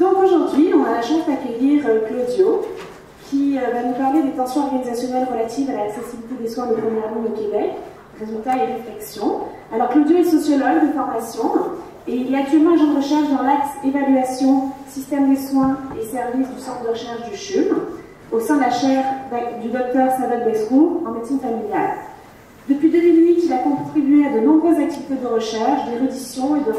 Donc aujourd'hui, on a la chance d'accueillir Claudio, qui va nous parler des tensions organisationnelles relatives à l'accessibilité des soins de première ligne au Québec, résultats et réflexions. Alors Claudio est sociologue de formation et il est actuellement agent de recherche dans l'axe évaluation, système des soins et services du centre de recherche du CHUM, au sein de la chaire du docteur Sadoc Besroux en médecine familiale. Depuis 2008, il a contribué à de nombreuses activités de recherche, d'érudition et de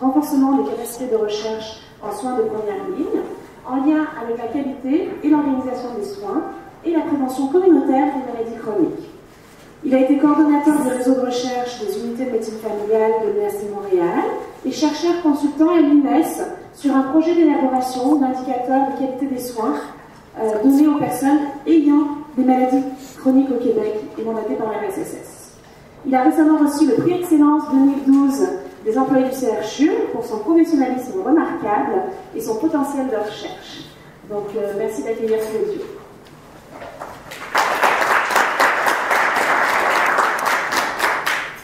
renforcement des capacités de recherche en soins de première ligne, en lien avec la qualité et l'organisation des soins et la prévention communautaire des maladies chroniques. Il a été coordonnateur du réseau de recherche des unités de médecine familiale de l'Université de Montréal et chercheur consultant à l'INES sur un projet d'élaboration d'indicateurs de qualité des soins donnés aux personnes ayant des maladies chroniques au Québec et mandaté par la RSSS. Il a récemment reçu le prix Excellence 2012 des employés du CRCHU pour son professionnalisme remarquable et son potentiel de recherche. Donc, merci d'accueillir Claudio.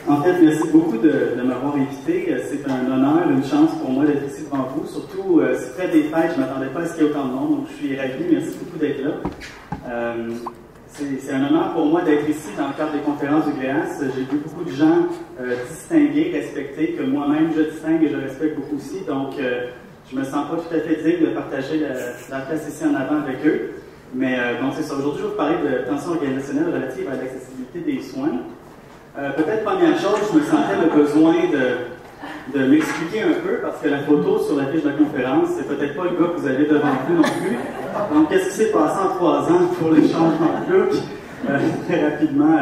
En fait, merci beaucoup de m'avoir invité. C'est un honneur, une chance pour moi d'être ici devant vous. Surtout, c'est près des fêtes, je ne m'attendais pas à ce qu'il y ait autant de monde, donc je suis ravi. Merci beaucoup d'être là. C'est un honneur pour moi d'être ici dans le cadre des conférences du GREAS. J'ai vu beaucoup de gens distingués, respectés, que moi-même je distingue et je respecte beaucoup aussi. Donc, je me sens pas tout à fait digne de partager la place ici en avant avec eux. Mais donc, c'est ça. Aujourd'hui, je vais vous parler de tensions organisationnelles relatives à l'accessibilité des soins. Peut-être première chose, je me sentais le besoin de m'expliquer un peu parce que la photo sur la fiche de la conférence, c'est peut-être pas le gars que vous avez devant vous non plus. Donc, qu'est-ce qui s'est passé en 3 ans pour les changements de look? Très rapidement,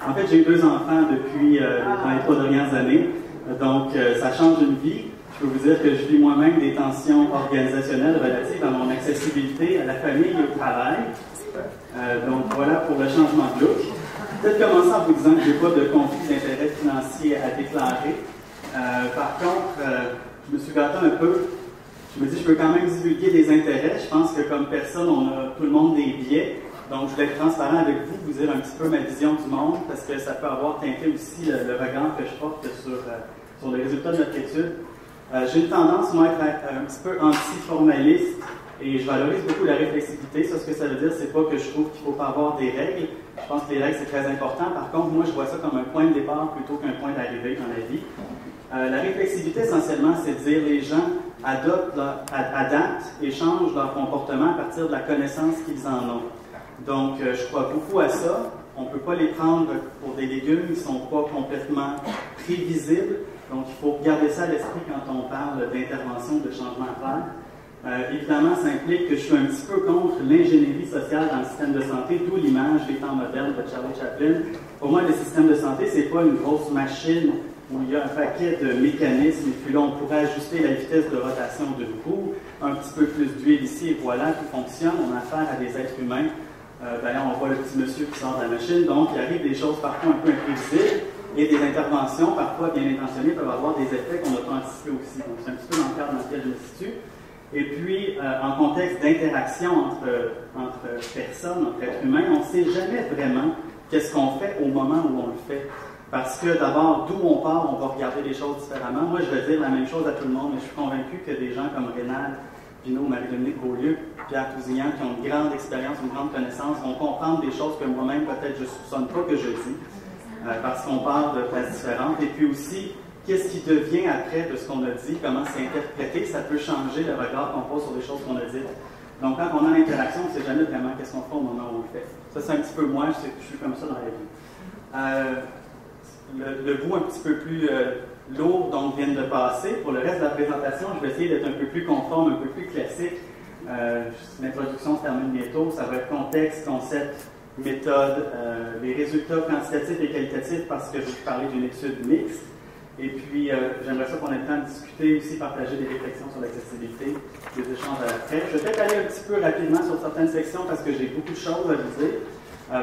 en fait, j'ai eu 2 enfants depuis dans les 3 dernières années. Donc, ça change une vie. Je peux vous dire que je vis moi-même des tensions organisationnelles relatives à mon accessibilité à la famille et au travail. Donc, voilà pour le changement de look. Peut-être commencer en vous disant que je n'ai pas de conflit d'intérêt financier à déclarer. Par contre, je me suis gâté un peu. Je me dis, je peux quand même divulguer des intérêts. Je pense que comme personne, on a tout le monde des biais. Donc, je voulais être transparent avec vous, vous dire un petit peu ma vision du monde, parce que ça peut avoir teinté aussi le regard que je porte sur les résultats de notre étude. J'ai une tendance, moi, à être un petit peu anti-formaliste et je valorise beaucoup la réflexibilité. Ça, ce que ça veut dire, c'est pas que je trouve qu'il ne faut pas avoir des règles. Je pense que les règles, c'est très important. Par contre, moi, je vois ça comme un point de départ plutôt qu'un point d'arrivée dans la vie. La réflexivité, essentiellement, c'est de dire les gens adaptent et changent leur comportement à partir de la connaissance qu'ils en ont. Donc, je crois beaucoup à ça. On ne peut pas les prendre pour des légumes, ils ne sont pas complètement prévisibles. Donc, il faut garder ça à l'esprit quand on parle d'intervention, de changement à faire. Évidemment, ça implique que je suis un petit peu contre l'ingénierie sociale dans le système de santé, d'où l'image des temps modernes de Charlie Chaplin. Pour moi, le système de santé, c'est pas une grosse machine où il y a un paquet de mécanismes, et puis là, on pourrait ajuster la vitesse de rotation d'une roue, un petit peu plus d'huile ici, et voilà, tout fonctionne. On a affaire à des êtres humains. D'ailleurs, on voit le petit monsieur qui sort de la machine, donc il arrive des choses parfois un peu imprévisibles, et des interventions, parfois bien intentionnées, peuvent avoir des effets qu'on n'a pas anticipés aussi. Donc, c'est un petit peu dans le cadre dans lequel je me situe. Et puis, en contexte d'interaction entre personnes, entre êtres humains, on ne sait jamais vraiment qu'est-ce qu'on fait au moment où on le fait. Parce que d'abord, d'où on part, on va regarder les choses différemment. Moi, je vais dire la même chose à tout le monde, mais je suis convaincu que des gens comme Rénal Pinault, Marie-Dominique Beaulieu, Pierre Tousignan, qui ont une grande expérience, une grande connaissance, vont comprendre des choses que moi-même, peut-être, je ne soupçonne pas que je dis, parce qu'on parle de places différentes. Et puis aussi, qu'est-ce qui devient après de ce qu'on a dit, comment c'est interprété, ça peut changer le regard qu'on pose sur les choses qu'on a dites. Donc, quand on a l'interaction, on ne sait jamais vraiment qu'est-ce qu'on fait au moment où on le fait. Ça, c'est un petit peu moi, je suis comme ça dans la vie. Le bout un petit peu plus lourd, donc, vient de passer. Pour le reste de la présentation, je vais essayer d'être un peu plus conforme, un peu plus classique. L'introduction se termine bientôt. Ça va être contexte, concept, méthode, les résultats quantitatifs et qualitatifs, parce que je vais vous parler d'une étude mixte. Et puis, j'aimerais ça qu'on ait le temps de discuter aussi, partager des réflexions sur l'accessibilité, des échanges après. Je vais peut-être aller un petit peu rapidement sur certaines sections parce que j'ai beaucoup de choses à vous dire.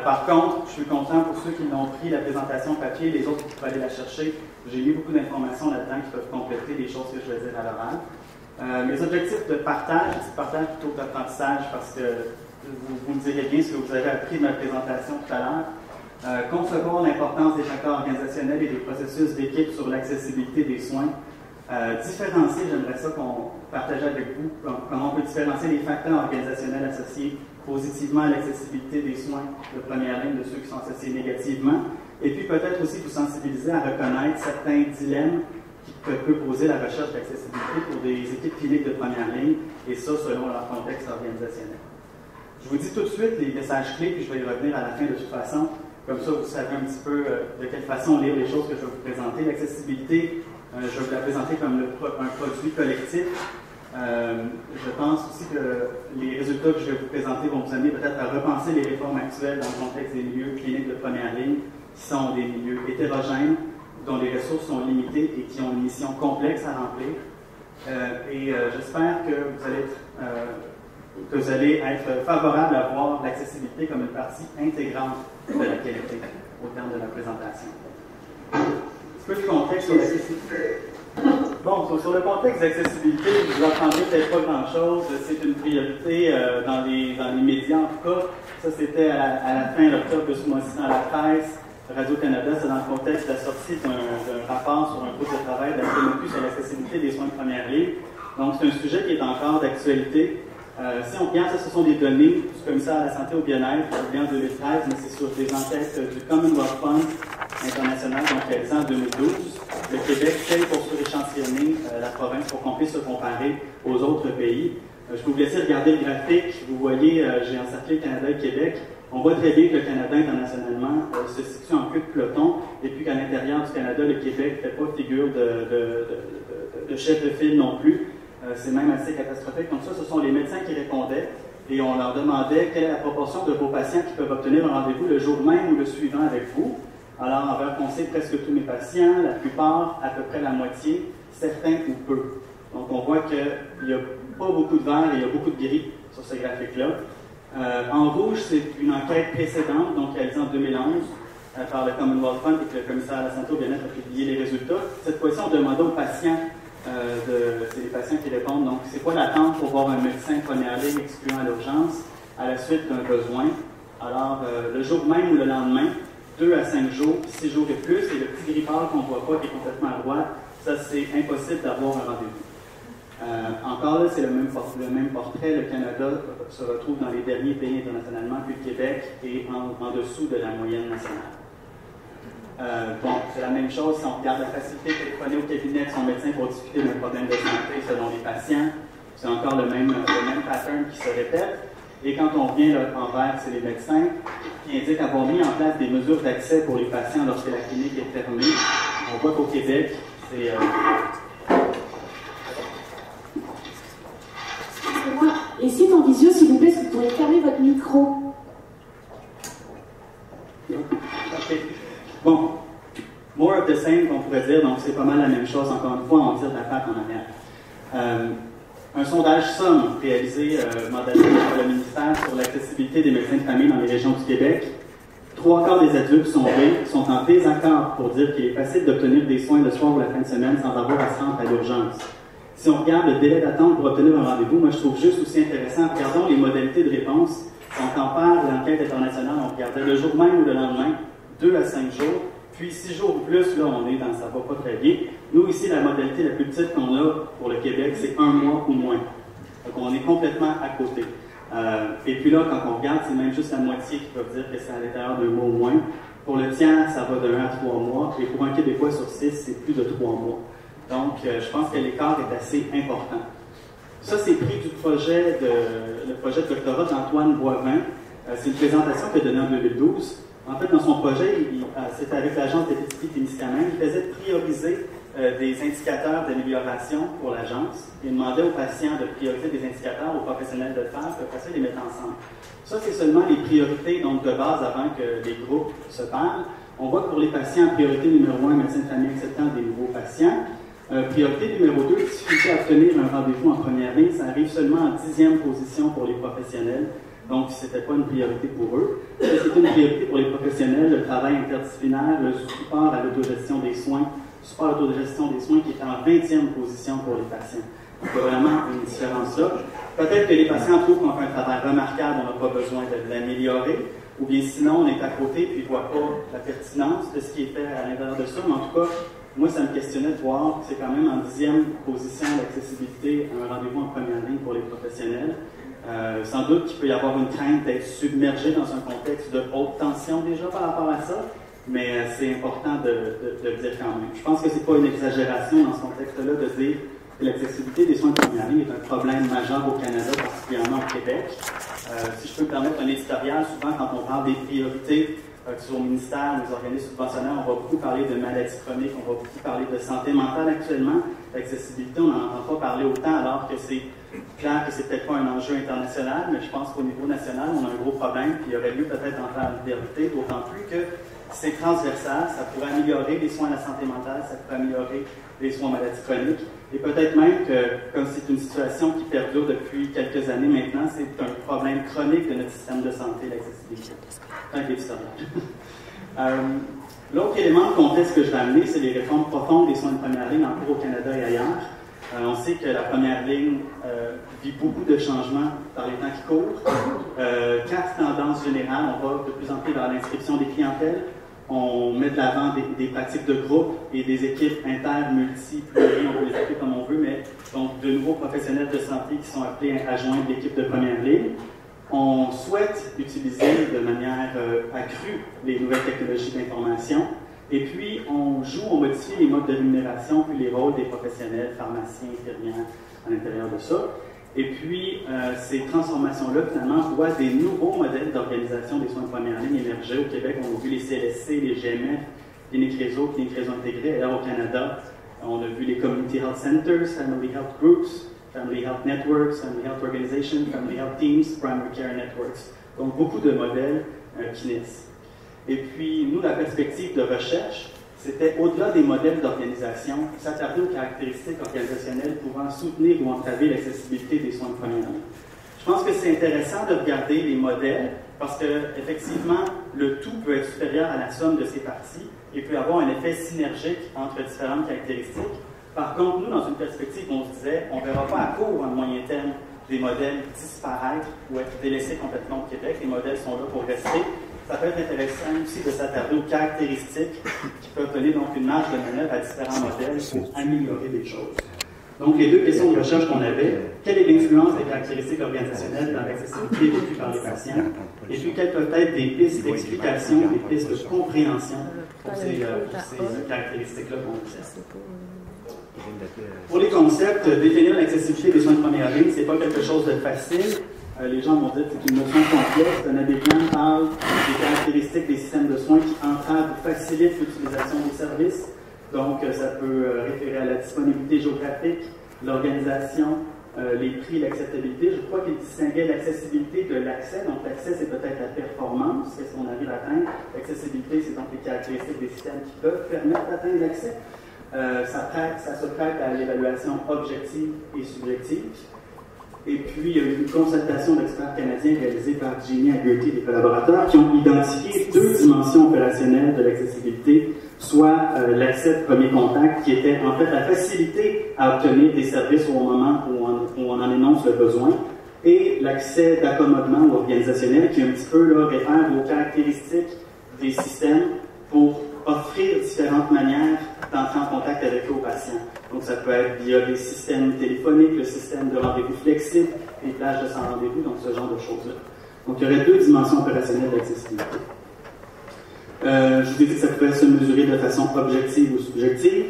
Par contre, je suis content pour ceux qui l'ont pris, la présentation papier, les autres qui peuvent aller la chercher. J'ai mis beaucoup d'informations là-dedans qui peuvent compléter les choses que je vais dire à l'oral. Mes objectifs de partage, c'est partage plutôt d'apprentissage parce que vous me direz bien ce que vous avez appris de ma présentation tout à l'heure. Concevoir l'importance des facteurs organisationnels et des processus d'équipe sur l'accessibilité des soins. Différencier, j'aimerais ça qu'on partage avec vous comment on peut différencier les facteurs organisationnels associés positivement à l'accessibilité des soins de première ligne de ceux qui sont associés négativement, et puis peut-être aussi vous sensibiliser à reconnaître certains dilemmes qui peut poser la recherche d'accessibilité pour des équipes cliniques de première ligne, et ça selon leur contexte organisationnel. Je vous dis tout de suite les messages clés, puis je vais y revenir à la fin de toute façon, comme ça vous savez un petit peu de quelle façon lire les choses que je vais vous présenter. L'accessibilité, je vais vous la présenter comme un produit collectif. Je pense aussi que les résultats que je vais vous présenter vont vous amener peut-être à repenser les réformes actuelles dans le contexte des milieux cliniques de première ligne, qui sont des milieux hétérogènes, dont les ressources sont limitées et qui ont une mission complexe à remplir. J'espère que vous allez être favorable à voir l'accessibilité comme une partie intégrante de la qualité au terme de la présentation. Un peu de contexte sur l'accessibilité. Bon, sur le contexte d'accessibilité, vous n'entendrez peut-être pas grand-chose. C'est une priorité dans les médias, en tout cas. Ça, c'était à la fin d'octobre de ce mois-ci dans la presse. Radio-Canada, c'est dans le contexte de la sortie d'un rapport sur un groupe de travail de la CNOQ sur l'accessibilité des soins de première ligne. Donc, c'est un sujet qui est encore d'actualité. Si on regarde, ça, ce sont des données du commissaire à la santé et au bien-être, publiées en 2013, mais c'est sur des enquêtes du Commonwealth Fund international, donc réalisé en 2012. Le Québec paye pour suréchantillonner la province pour qu'on puisse se comparer aux autres pays. Je peux vous laisser regarder le graphique. Vous voyez, j'ai encerclé le Canada et le Québec. On voit très bien que le Canada, internationalement, se situe en queue de peloton, et puis qu'à l'intérieur du Canada, le Québec ne fait pas figure de chef de file non plus. C'est même assez catastrophique. Donc ça, ce sont les médecins qui répondaient, et on leur demandait quelle est la proportion de vos patients qui peuvent obtenir un rendez-vous le jour même ou le suivant avec vous. Alors, on va réponser presque tous mes patients, la plupart, à peu près la moitié, certains ou peu. Donc, on voit qu'il n'y a pas beaucoup de vert et il y a beaucoup de gris sur ce graphique-là. En rouge, c'est une enquête précédente, donc réalisée en 2011 par le Commonwealth Fund et que le commissaire à la santé au bien-être a publié les résultats. Cette fois-ci, on demandait aux patients, c'est les patients qui répondent, donc c'est quoi l'attente pour voir un médecin première ligne excluant à l'urgence à la suite d'un besoin. Alors, le jour même ou le lendemain, 2 à 5 jours, 6 jours et plus, et le petit gris pâle qu'on ne voit pas, qui est complètement à droite, ça c'est impossible d'avoir un rendez-vous. Encore là, c'est le même portrait. Le Canada se retrouve dans les derniers pays internationalement, puis le Québec est en dessous de la moyenne nationale. Bon, c'est la même chose si on regarde la facilité téléphonée au cabinet de son médecin pour discuter d'un problème de santé selon les patients. C'est encore le même pattern qui se répète. Et quand on vient en vert, c'est les médecins qui indiquent avoir mis en place des mesures d'accès pour les patients lorsque la clinique est fermée. On voit qu'au Québec, c'est... Et si en visio, s'il vous plaît, est-ce que vous pourriez fermer votre micro? Okay. Bon, more of the same, on pourrait dire, donc c'est pas mal la même chose, encore une fois, on tire de la patte en arrière. Un sondage SOM réalisé mandaté par le ministère sur l'accessibilité des médecins de famille dans les régions du Québec. 3/4 des adultes sondés sont en désaccord pour dire qu'il est facile d'obtenir des soins le soir ou la fin de semaine sans avoir à se rendre à l'urgence. Si on regarde le délai d'attente pour obtenir un rendez-vous, moi je trouve juste aussi intéressant, regardons les modalités de réponse. Si on compare l'enquête internationale, on regardait le jour même ou le lendemain, 2 à 5 jours, puis 6 jours ou plus, là on est dans ça va pas très bien. Nous ici, la modalité la plus petite qu'on a pour le Québec, c'est 1 mois ou moins. Donc on est complètement à côté. Et puis là, quand on regarde, c'est même juste la moitié qui peuvent dire que c'est à l'intérieur d'un mois ou moins. Pour le tiers, ça va de 1 à 3 mois, et pour un Québécois sur 6, c'est plus de 3 mois. Donc, je pense que l'écart est assez important. Ça, c'est pris du projet de doctorat d'Antoine Boivin. C'est une présentation qu'il a donnée en 2012. En fait, dans son projet, c'était avec l'Agence d'éthique des médicaments, il faisait prioriser des indicateurs d'amélioration pour l'agence. Il demandait aux patients de prioriser des indicateurs, aux professionnels de le faire, puis après ça, les mettre ensemble. Ça, c'est seulement les priorités donc, de base avant que les groupes se parlent. On voit que pour les patients, priorité numéro 1, médecin de famille acceptant des nouveaux patients. Priorité numéro 2, difficulté à obtenir un rendez-vous en première ligne, ça arrive seulement en 10e position pour les professionnels. Donc, ce n'était pas une priorité pour eux. C'était une priorité pour les professionnels, le travail interdisciplinaire, le support à l'autogestion des soins, qui est en 20e position pour les patients. Donc, il y a vraiment une différence là. Peut-être que les patients trouvent qu'on fait un travail remarquable, on n'a pas besoin de l'améliorer, ou bien sinon, on est à côté et ne voit pas la pertinence de ce qui est fait à l'intérieur de ça, mais en tout cas, moi, ça me questionnait de voir que c'est quand même en 10e position l'accessibilité à un rendez-vous en première ligne pour les professionnels. Sans doute qu'il peut y avoir une crainte d'être submergé dans un contexte de haute tension déjà par rapport à ça, mais c'est important de le dire quand même. Je pense que c'est pas une exagération dans ce contexte-là de dire que l'accessibilité des soins de première ligne est un problème majeur au Canada, particulièrement au Québec. Si je peux me permettre un éditorial, souvent quand on parle des priorités, que ce soit au ministère, aux organismes subventionnaires, on va beaucoup parler de maladies chroniques, on va beaucoup parler de santé mentale actuellement. L'accessibilité, on n'en entend pas parler autant, alors que c'est clair que c'est peut-être pas un enjeu international, mais je pense qu'au niveau national, on a un gros problème, puis il y aurait lieu peut-être d'en faire une priorité, d'autant plus que c'est transversal, ça pourrait améliorer les soins de la santé mentale, ça pourrait améliorer les soins en maladies chroniques, et peut-être même que, comme c'est une situation qui perdure depuis quelques années maintenant, c'est un problème chronique de notre système de santé, l'accessibilité. L'autre élément de contexte que je vais amener, c'est les réformes profondes des soins de première ligne en cours au Canada et ailleurs. On sait que la première ligne vit beaucoup de changements par les temps qui courent. 4 tendances générales. On va de plus en plus vers l'inscription des clientèles. On met de l'avant des pratiques de groupe et des équipes inter, multi, pluri, on peut les appeler comme on veut, mais donc de nouveaux professionnels de santé qui sont appelés à joindre l'équipe de première ligne. On souhaite utiliser de manière accrue les nouvelles technologies d'information. Et puis, on modifie les modes de rémunération puis les rôles des professionnels, pharmaciens, infirmières, à l'intérieur de ça. Et puis, ces transformations-là, finalement, voient des nouveaux modèles d'organisation des soins de première ligne émerger. Au Québec, on a vu les CLSC, les GMF, Cliniques Réseau intégrées. Et là, au Canada, on a vu les Community Health Centers, Family Health Groups, Family Health Networks, Family Health Organizations, Family Health Teams, Primary Care Networks. Donc, beaucoup de modèles qui naissent. Et puis, nous, la perspective de recherche, c'était au-delà des modèles d'organisation, s'attarder aux caractéristiques organisationnelles pouvant soutenir ou entraver l'accessibilité des soins de première ligne. Je pense que c'est intéressant de regarder les modèles parce que, effectivement, le tout peut être supérieur à la somme de ses parties et peut avoir un effet synergique entre différentes caractéristiques. Par contre, nous, dans une perspective, on se disait, on ne verra pas à court ou à moyen terme des modèles disparaître ou être délaissés complètement au Québec. Les modèles sont là pour rester. Ça peut être intéressant aussi de s'attarder aux caractéristiques qui peuvent donner donc une marge de manœuvre à différents modèles pour améliorer les choses. Donc, les deux questions de recherche qu'on avait, quelle est l'influence des caractéristiques organisationnelles dans l'accessibilité vécue par les patients? Et puis, quelles peuvent être des pistes d'explication, des pistes de compréhension pour ces caractéristiques-là qu'on utilise? Pour les concepts, définir l'accessibilité des soins de première ligne, ce n'est pas quelque chose de facile. Les gens vont dire que c'est une notion complexe. René Desbiens parle des caractéristiques des systèmes de soins qui entravent ou facilitent l'utilisation des services. Donc, ça peut référer à la disponibilité géographique, l'organisation, les prix, l'acceptabilité. Je crois qu'il distinguait l'accessibilité de l'accès. Donc, l'accès, c'est peut-être la performance, qu'est-ce qu'on arrive à atteindre. L'accessibilité, c'est donc les caractéristiques des systèmes qui peuvent permettre d'atteindre l'accès. Ça se prête à l'évaluation objective et subjective. Et puis, il y a eu une consultation d'experts canadiens réalisée par Jenny Haggerty et des collaborateurs qui ont identifié 2 dimensions opérationnelles de l'accessibilité, soit l'accès de premier contact, qui était en fait la facilité à obtenir des services au moment où on en énonce le besoin, et l'accès d'accommodement ou organisationnel, qui un petit peu là, réfère aux caractéristiques des systèmes pour offrir différentes manières d'entrer en contact avec les patients. Donc, ça peut être via des systèmes téléphoniques, le système de rendez-vous flexible, les plages de sans rendez-vous, donc ce genre de choses-là. Donc, il y aurait 2 dimensions opérationnelles d'accessibilité. Je vous ai dit que ça pouvait se mesurer de façon objective ou subjective.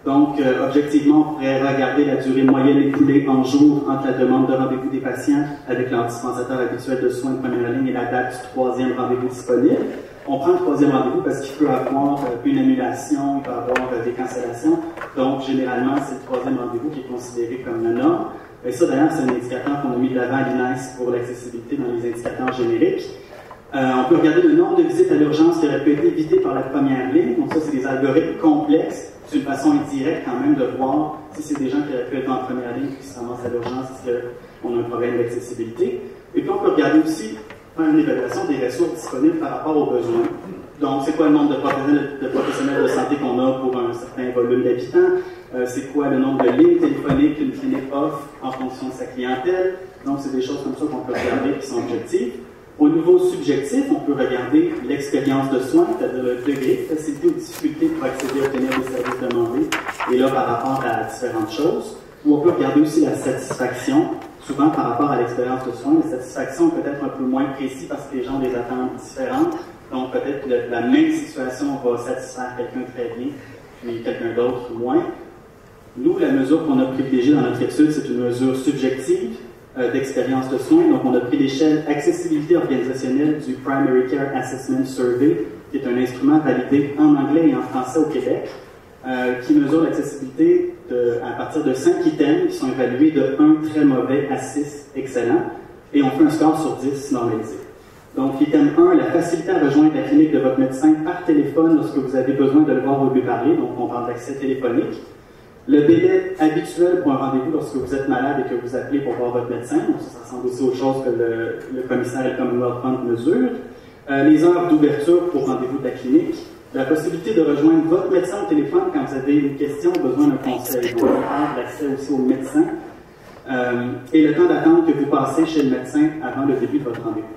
Donc, objectivement, on pourrait regarder la durée moyenne écoulée en jours entre la demande de rendez-vous des patients avec leur dispensateur habituel de soins de première ligne et la date du 3e rendez-vous disponible. On prend le 3e rendez-vous parce qu'il peut avoir une annulation, il peut avoir des cancellations. Donc, généralement, c'est le 3e rendez-vous qui est considéré comme la norme. Et ça, d'ailleurs, c'est un indicateur qu'on a mis de l'avant à l'INES pour l'accessibilité dans les indicateurs génériques. On peut regarder le nombre de visites à l'urgence qui aurait pu être évité par la première ligne. Donc ça, c'est des algorithmes complexes. C'est une façon indirecte quand même de voir si c'est des gens qui auraient pu être en première ligne qui se ramassent à l'urgence, si on a un problème d'accessibilité. Et puis on peut regarder aussi, faire une évaluation des ressources disponibles par rapport aux besoins. Donc c'est quoi le nombre de professionnels de santé qu'on a pour un certain volume d'habitants? C'est quoi le nombre de lignes téléphoniques qu'une clinique offre en fonction de sa clientèle? Donc c'est des choses comme ça qu'on peut regarder qui sont objectives. Au niveau subjectif, on peut regarder l'expérience de soins, c'est-à-dire le degré de facilité ou de difficulté pour accéder à obtenir les services demandés, et là par rapport à différentes choses. Ou on peut regarder aussi la satisfaction, souvent par rapport à l'expérience de soins. La satisfaction peut être un peu moins précis parce que les gens ont des attentes différentes. Donc peut-être que la même situation va satisfaire quelqu'un très bien, puis quelqu'un d'autre moins. Nous, la mesure qu'on a privilégiée dans notre étude, c'est une mesure subjective d'expérience de soins. Donc on a pris l'échelle accessibilité organisationnelle du Primary Care Assessment Survey, qui est un instrument validé en anglais et en français au Québec, qui mesure l'accessibilité à partir de 5 items qui sont évalués de 1 très mauvais à 6 excellent, et on fait un score sur 10 normalisé. Donc, item 1, la facilité à rejoindre la clinique de votre médecin par téléphone lorsque vous avez besoin de le voir ou de lui parler, donc on parle d'accès téléphonique. Le délai habituel pour un rendez-vous lorsque vous êtes malade et que vous appelez pour voir votre médecin, donc ça ressemble aussi aux choses que le commissaire et le Commonwealth Fund mesurent. Les heures d'ouverture pour rendez-vous de la clinique. La possibilité de rejoindre votre médecin au téléphone quand vous avez une question ou besoin d'un conseil. Donc, on parle d'accès aussi au médecin. Et le temps d'attente que vous passez chez le médecin avant le début de votre rendez-vous.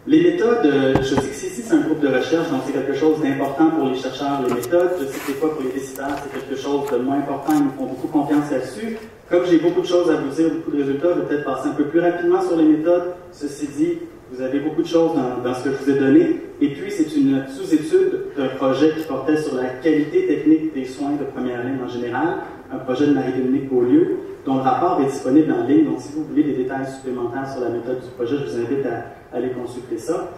Les méthodes, je sais que ici c'est un groupe de recherche, donc c'est quelque chose d'important pour les chercheurs, les méthodes. Je sais que des fois pour les décideurs, c'est quelque chose de moins important, ils nous font beaucoup confiance là-dessus. Comme j'ai beaucoup de choses à vous dire, beaucoup de résultats, je vais peut-être passer un peu plus rapidement sur les méthodes. Ceci dit, vous avez beaucoup de choses dans ce que je vous ai donné. Et puis, c'est une sous-étude d'un projet qui portait sur la qualité technique des soins de première ligne en général, un projet de Marie-Dominique Beaulieu, dont le rapport est disponible en ligne. Donc, si vous voulez des détails supplémentaires sur la méthode du projet, je vous invite à aller consulter ça.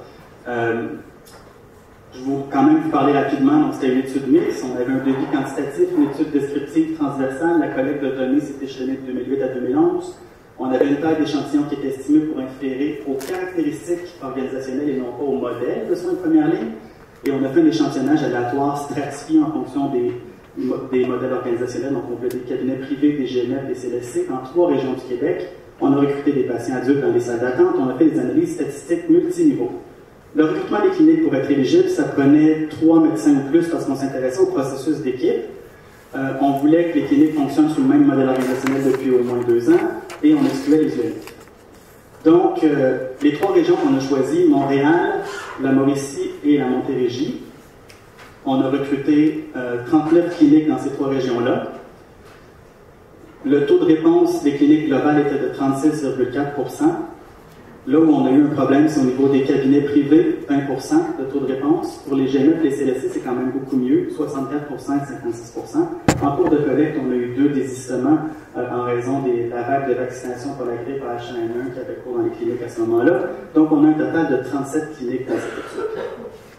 Je vais quand même vous parler rapidement. Donc, c'était une étude mixte. On avait un devis quantitatif, une étude descriptive transversale. La collecte de données s'est échelonnée de 2008 à 2011. On avait une taille d'échantillon qui était estimée pour inférer aux caractéristiques organisationnelles et non pas au modèle de soins de première ligne. Et on a fait un échantillonnage aléatoire stratifié en fonction des modèles organisationnels. Donc, on fait des cabinets privés, des GMF, des CLSC dans 3 régions du Québec. On a recruté des patients adultes dans les salles d'attente. On a fait des analyses statistiques multiniveaux. Le recrutement des cliniques pour être éligible, ça prenait 3 médecins ou plus parce qu'on s'intéressait au processus d'équipe. On voulait que les cliniques fonctionnent sous le même modèle organisationnel depuis au moins 2 ans et on excluait les ULF. Donc, les 3 régions qu'on a choisies, Montréal, la Mauricie et la Montérégie, on a recruté 39 cliniques dans ces 3 régions-là. Le taux de réponse des cliniques globales était de 36,4%. Là où on a eu un problème, c'est au niveau des cabinets privés, 20% de taux de réponse. Pour les GMF et les CLSC, c'est quand même beaucoup mieux, 64% et 56%. En cours de collecte, on a eu 2 désistements en raison de la vague de vaccination pour la grippe H1N1 qui avait cours dans les cliniques à ce moment-là. Donc, on a un total de 37 cliniques dans cette étude.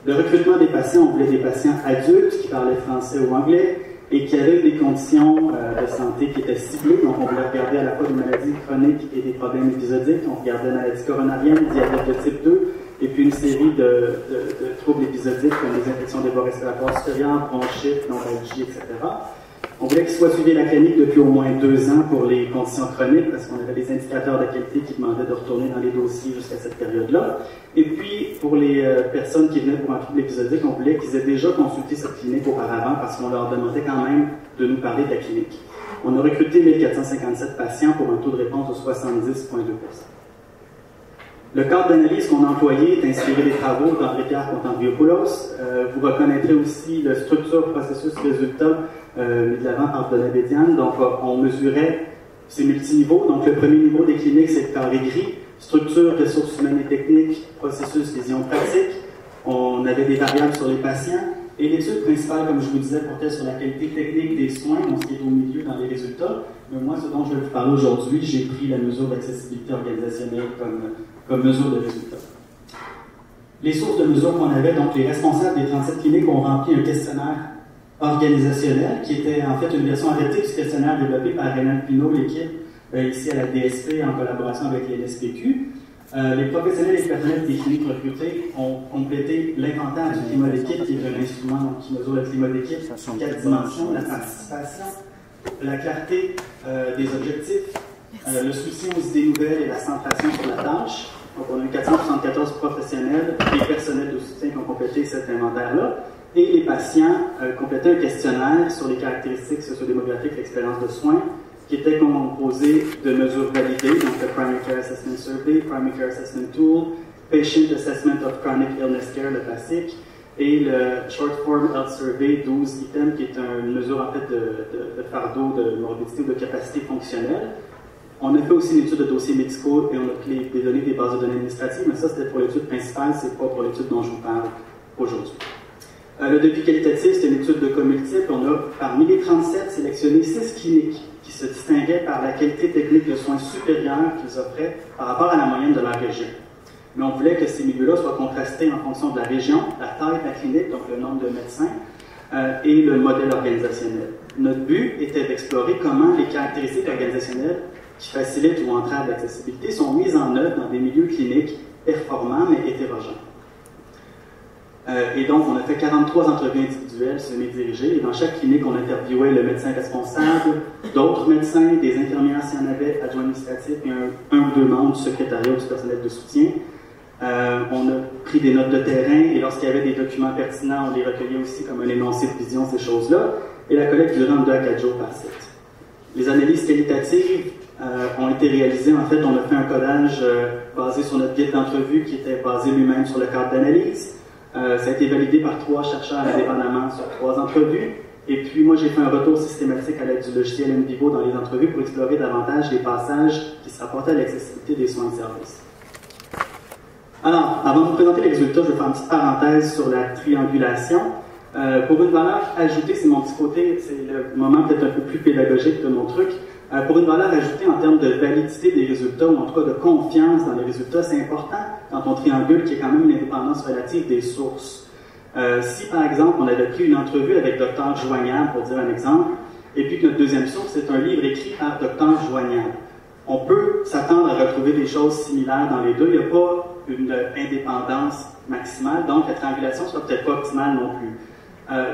Le recrutement des patients, on voulait des patients adultes qui parlaient français ou anglais et qui avaient des conditions de santé qui étaient ciblées. Donc, on voulait regarder à la fois des maladies chroniques et des problèmes épisodiques. On regardait maladie coronarienne, diabète de type 2, et puis une série de troubles épisodiques comme les infections des voies respiratoires supérieures, bronchite, neuralgie, etc. On voulait qu'ils soient suivis à la clinique depuis au moins 2 ans pour les conditions chroniques, parce qu'on avait des indicateurs de qualité qui demandaient de retourner dans les dossiers jusqu'à cette période-là. Et puis, pour les personnes qui venaient pour un trouble épisodique, on voulait qu'ils aient déjà consulté cette clinique auparavant, parce qu'on leur demandait quand même de nous parler de la clinique. On a recruté 1457 patients pour un taux de réponse de 70,2%. Le cadre d'analyse qu'on a employé est inspiré des travaux d'André-Pierre Contambiopoulos. Vous reconnaîtrez aussi le structure, processus, résultat mis de l'avant par Donat Bédiane. Donc, on mesurait ces multiniveaux. Donc, le premier niveau des cliniques, c'est le carré gris. Structure, ressources humaines et techniques, processus, vision pratique. On avait des variables sur les patients. Et l'étude principale, comme je vous disais, portait sur la qualité technique des soins, donc ce qui est au milieu dans les résultats. Mais moi, ce dont je vais vous parler aujourd'hui, j'ai pris la mesure d'accessibilité organisationnelle comme mesure de résultat. Les sources de mesure qu'on avait, donc les responsables des 37 cliniques ont rempli un questionnaire organisationnel qui était en fait une version adaptée du questionnaire développé par Renan Pinault, l'équipe ici à la DSP en collaboration avec les NSPQ. Les professionnels et les personnels des cliniques recrutés ont complété l'inventaire du climat d'équipe, qui est un instrument qui mesure le climat d'équipe sur 4 dimensions, la participation, la clarté des objectifs, le soutien aux idées nouvelles et la centration sur la tâche. Donc, on a eu 474 professionnels et personnels de soutien qui ont complété cet inventaire-là. Et les patients complétaient un questionnaire sur les caractéristiques sociodémographiques de l'expérience de soins qui était composé de mesures validées, donc le Primary Care Assessment Survey, Primary Care Assessment Tool, Patient Assessment of Chronic Illness Care, le classique, et le Short Form Health Survey, 12 items, qui est une mesure en fait de fardeau, de morbidité ou de capacité fonctionnelle. On a fait aussi une étude de dossiers médicaux et on a pris des données des bases de données administratives, mais ça c'était pour l'étude principale, c'est pas pour l'étude dont je vous parle aujourd'hui. Le devis qualitatif, c'est une étude de cas multiples. On a, parmi les 37, sélectionné 6 cliniques qui se distinguaient par la qualité technique de soins supérieure qu'ils offraient par rapport à la moyenne de leur région. Mais on voulait que ces milieux-là soient contrastés en fonction de la région, la taille de la clinique, donc le nombre de médecins, et le modèle organisationnel. Notre but était d'explorer comment les caractéristiques organisationnelles qui facilitent ou entravent l'accessibilité sont mises en œuvre dans des milieux cliniques performants mais hétérogènes. Et donc, on a fait 43 entrevues individuelles semi-dirigées, et dans chaque clinique, on interviewait le médecin responsable, d'autres médecins, des infirmières s'il y en avait, adjoints administratifs, et un ou deux membres du secrétariat ou du personnel de soutien. On a pris des notes de terrain, et lorsqu'il y avait des documents pertinents, on les recueillait aussi comme un énoncé de vision, ces choses-là, et la collecte durait en 2 à 4 jours par site. Les analyses qualitatives ont été réalisées. En fait, on a fait un codage basé sur notre guide d'entrevue qui était basé lui-même sur le cadre d'analyse. Ça a été validé par 3 chercheurs indépendamment sur 3 entrevues. Et puis, moi, j'ai fait un retour systématique à l'aide du logiciel NVivo dans les entrevues pour explorer davantage les passages qui se rapportaient à l'accessibilité des soins de service. Alors, avant de vous présenter les résultats, je vais faire une petite parenthèse sur la triangulation. Pour une valeur ajoutée, c'est mon petit côté, c'est le moment peut-être un peu plus pédagogique de mon truc. Pour une valeur ajoutée en termes de validité des résultats, ou en tout cas de confiance dans les résultats, c'est important quand on triangule qu'il y ait quand même une indépendance relative des sources. Si par exemple on avait pris une entrevue avec Dr Joignable, pour dire un exemple, et puis que notre deuxième source c'est un livre écrit par Dr Joignable, on peut s'attendre à retrouver des choses similaires dans les deux. Il n'y a pas une indépendance maximale, donc la triangulation ne sera peut-être pas optimale non plus.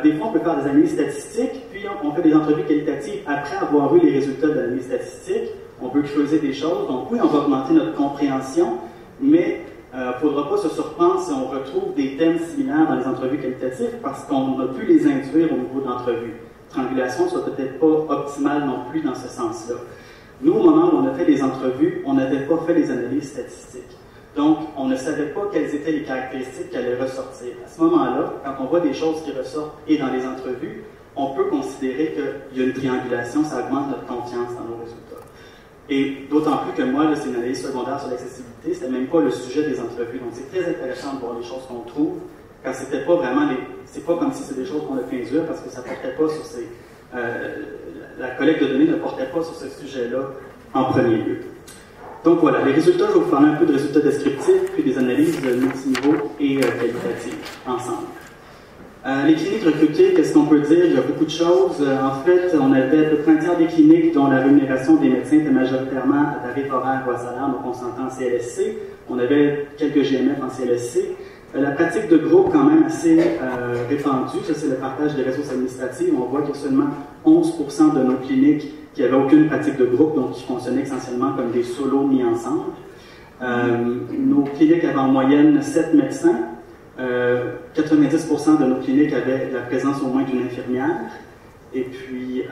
Des fois, on peut faire des analyses statistiques, puis on fait des entrevues qualitatives après avoir eu les résultats de l'analyse statistique. On peut creuser des choses, donc oui, on va augmenter notre compréhension, mais il ne faudra pas se surprendre si on retrouve des thèmes similaires dans les entrevues qualitatives parce qu'on a pu les induire au niveau de l'entrevue. Triangulation ne sera peut-être pas optimale non plus dans ce sens-là. Nous, au moment où on a fait les entrevues, on n'avait pas fait les analyses statistiques. Donc, on ne savait pas quelles étaient les caractéristiques qui allaient ressortir. À ce moment-là, quand on voit des choses qui ressortent et dans les entrevues, on peut considérer qu'il y a une triangulation, ça augmente notre confiance dans nos résultats. Et d'autant plus que moi, c'est une analyse secondaire sur l'accessibilité, c'était même pas le sujet des entrevues. Donc, c'est très intéressant de voir les choses qu'on trouve, quand c'était pas vraiment c'est pas comme si c'était des choses qu'on a fait induire, parce que ça portait pas sur ces... la collecte de données ne portait pas sur ce sujet-là en premier lieu. Donc voilà, les résultats, je vais vous parler un peu de résultats descriptifs, puis des analyses multiniveaux et qualitatives ensemble. Les cliniques recrutées, qu'est-ce qu'on peut dire? Il y a beaucoup de choses. En fait, on avait à peu près un tiers des cliniques dont la rémunération des médecins était majoritairement à tarif horaire ou à salaire, donc on s'entend en CLSC. On avait quelques GMF en CLSC. La pratique de groupe, quand même assez répandue, ça c'est le partage des ressources administratives. On voit qu'il y a seulement 11% de nos cliniques qui n'avaient aucune pratique de groupe, donc qui fonctionnaient essentiellement comme des solos mis ensemble. Nos cliniques avaient en moyenne 7 médecins. 90% de nos cliniques avaient la présence au moins d'une infirmière. Et puis,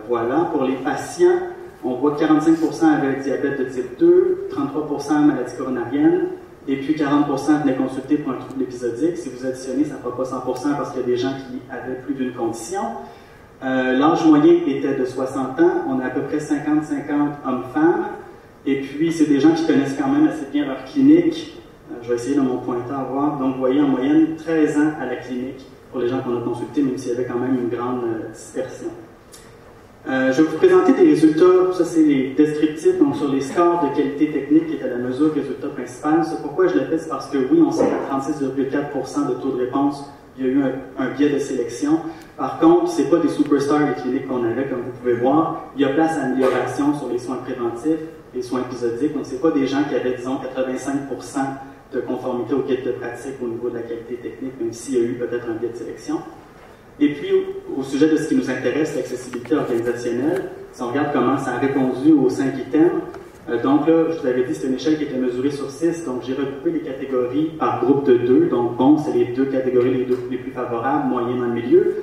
voilà, pour les patients, on voit que 45% avaient diabète de type 2, 33% maladie coronarienne, et puis 40% venaient consulter pour un trouble épisodique. Si vous additionnez, ça ne fera pas 100% parce qu'il y a des gens qui avaient plus d'une condition. L'âge moyen était de 60 ans. On a à peu près 50-50 hommes-femmes. Et puis, c'est des gens qui connaissent quand même assez bien leur clinique. Je vais essayer de mon pointeur à voir. Donc, vous voyez, en moyenne, 13 ans à la clinique pour les gens qu'on a consultés, même s'il y avait quand même une grande dispersion. Je vais vous présenter des résultats. Ça, c'est les descriptifs, donc sur les scores de qualité technique qui étaient la mesure résultat principal. C'est pourquoi je le fais, c'est parce que oui, on sait qu'à 36,4% de taux de réponse, il y a eu un biais de sélection. Par contre, ce n'est pas des superstars les cliniques qu'on avait, comme vous pouvez voir. Il y a place à amélioration sur les soins préventifs, les soins épisodiques. Donc, ce n'est pas des gens qui avaient, disons, 85% de conformité au guide de pratique au niveau de la qualité technique, même s'il y a eu peut-être un biais de sélection. Et puis, au sujet de ce qui nous intéresse, l'accessibilité organisationnelle, si on regarde comment ça a répondu aux 5 items, donc là, je vous avais dit, c'est une échelle qui était mesurée sur 6, donc j'ai regroupé les catégories par groupe de 2. Donc bon, c'est les 2 catégories les plus favorables, moyen dans le milieu.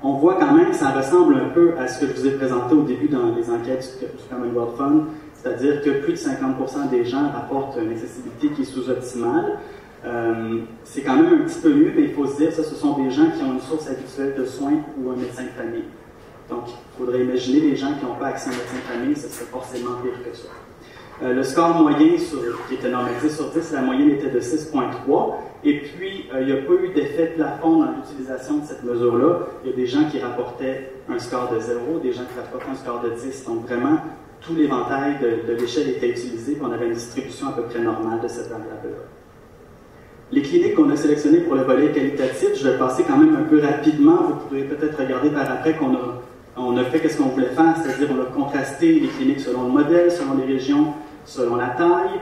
on voit quand même que ça ressemble un peu à ce que je vous ai présenté au début dans les enquêtes du Commonwealth Fund, c'est-à-dire que plus de 50% des gens rapportent une accessibilité qui est sous-optimale. C'est quand même un petit peu mieux, mais il faut se dire que ce sont des gens qui ont une source habituelle de soins ou un médecin de famille. Donc, il faudrait imaginer les gens qui n'ont pas accès à un médecin de famille, ce serait forcément pire que ça. Le score moyen qui était normalisé sur 10, la moyenne était de 6,3. Et puis, il n'y a pas eu d'effet plafond dans l'utilisation de cette mesure-là. Il y a des gens qui rapportaient un score de 0, des gens qui rapportaient un score de 10. Donc, vraiment, tout l'éventail de l'échelle était utilisé, puis on avait une distribution à peu près normale de cette variable-là. Les cliniques qu'on a sélectionnées pour le volet qualitatif, je vais passer quand même un peu rapidement. Vous pourrez peut-être regarder par après qu'on a fait ce qu'on voulait faire, c'est-à-dire on a contrasté les cliniques selon le modèle, selon les régions, selon la taille.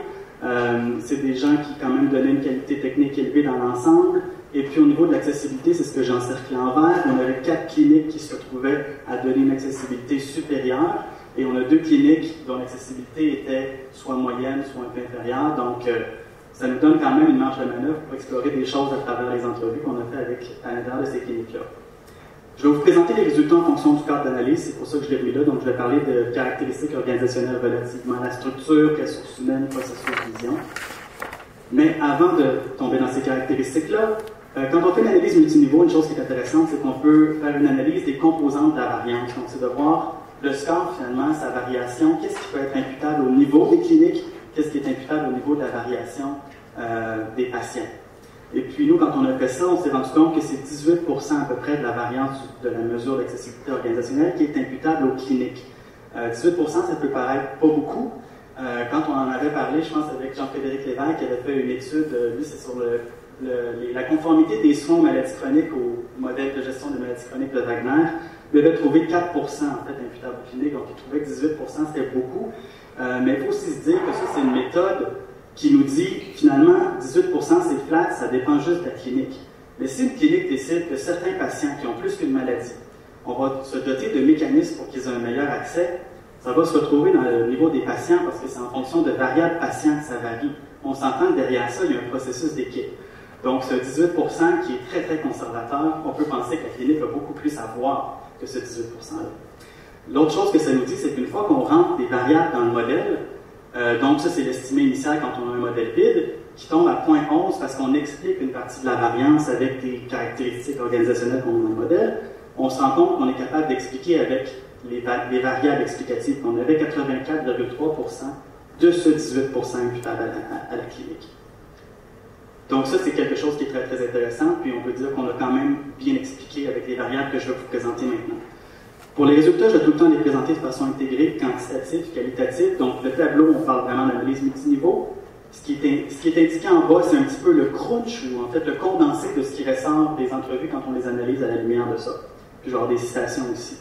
C'est des gens qui quand même donnaient une qualité technique élevée dans l'ensemble. Et puis au niveau de l'accessibilité, c'est ce que j'ai encerclé en vert. On avait 4 cliniques qui se retrouvaient à donner une accessibilité supérieure. Et on a 2 cliniques dont l'accessibilité était soit moyenne, soit un peu inférieure. Donc, ça nous donne quand même une marge de manœuvre pour explorer des choses à travers les entrevues qu'on a fait à l'intérieur de ces cliniques-là. Je vais vous présenter les résultats en fonction du cadre d'analyse, c'est pour ça que je l'ai mis là. Donc, je vais parler de caractéristiques organisationnelles relativement à la structure, ressources humaines, processus de vision. Mais avant de tomber dans ces caractéristiques-là, quand on fait une analyse multiniveau, une chose qui est intéressante, c'est qu'on peut faire une analyse des composantes de la variance. Donc, c'est de voir le score, finalement, sa variation, qu'est-ce qui peut être imputable au niveau des cliniques, qu'est-ce qui est imputable au niveau de la variation des patients. Et puis nous, quand on a fait ça, on s'est rendu compte que c'est 18% à peu près de la variance de la mesure d'accessibilité organisationnelle qui est imputable aux cliniques. 18%, ça peut paraître pas beaucoup. Quand on en avait parlé, je pense avec Jean-Frédéric Lévesque, qui avait fait une étude, lui c'est sur la conformité des soins aux maladies chroniques au modèle de gestion des maladies chroniques de Wagner. Il avait trouvé 4% en fait imputable aux cliniques, donc il trouvait que 18% c'était beaucoup. Mais il faut aussi se dire que ça c'est une méthode qui nous dit, finalement, 18% c'est flat, ça dépend juste de la clinique. Mais si une clinique décide que certains patients qui ont plus qu'une maladie, on va se doter de mécanismes pour qu'ils aient un meilleur accès, ça va se retrouver dans le niveau des patients parce que c'est en fonction de variables patients que ça varie. On s'entend que derrière ça, il y a un processus d'équipe. Donc, ce 18% qui est très, très conservateur, on peut penser que la clinique a beaucoup plus à voir que ce 18%-là. L'autre chose que ça nous dit, c'est qu'une fois qu'on rentre des variables dans le modèle, donc ça c'est l'estimé initial quand on a un modèle vide, qui tombe à 0,11 parce qu'on explique une partie de la variance avec des caractéristiques organisationnelles qu'on a dans le modèle, on se rend compte qu'on est capable d'expliquer avec les variables explicatives. On avait 84,3% de ce 18% imputable à la clinique. Donc ça, c'est quelque chose qui est très, très intéressant, puis on peut dire qu'on a quand même bien expliqué avec les variables que je vais vous présenter maintenant. Pour les résultats, je vais tout le temps les présenter de façon intégrée, quantitative, qualitative. Donc le tableau, on parle vraiment d'analyse multiniveau. Ce qui est indiqué en bas, c'est un petit peu le crunch, ou en fait le condensé de ce qui ressort des entrevues quand on les analyse à la lumière de ça. Puis genre des citations aussi.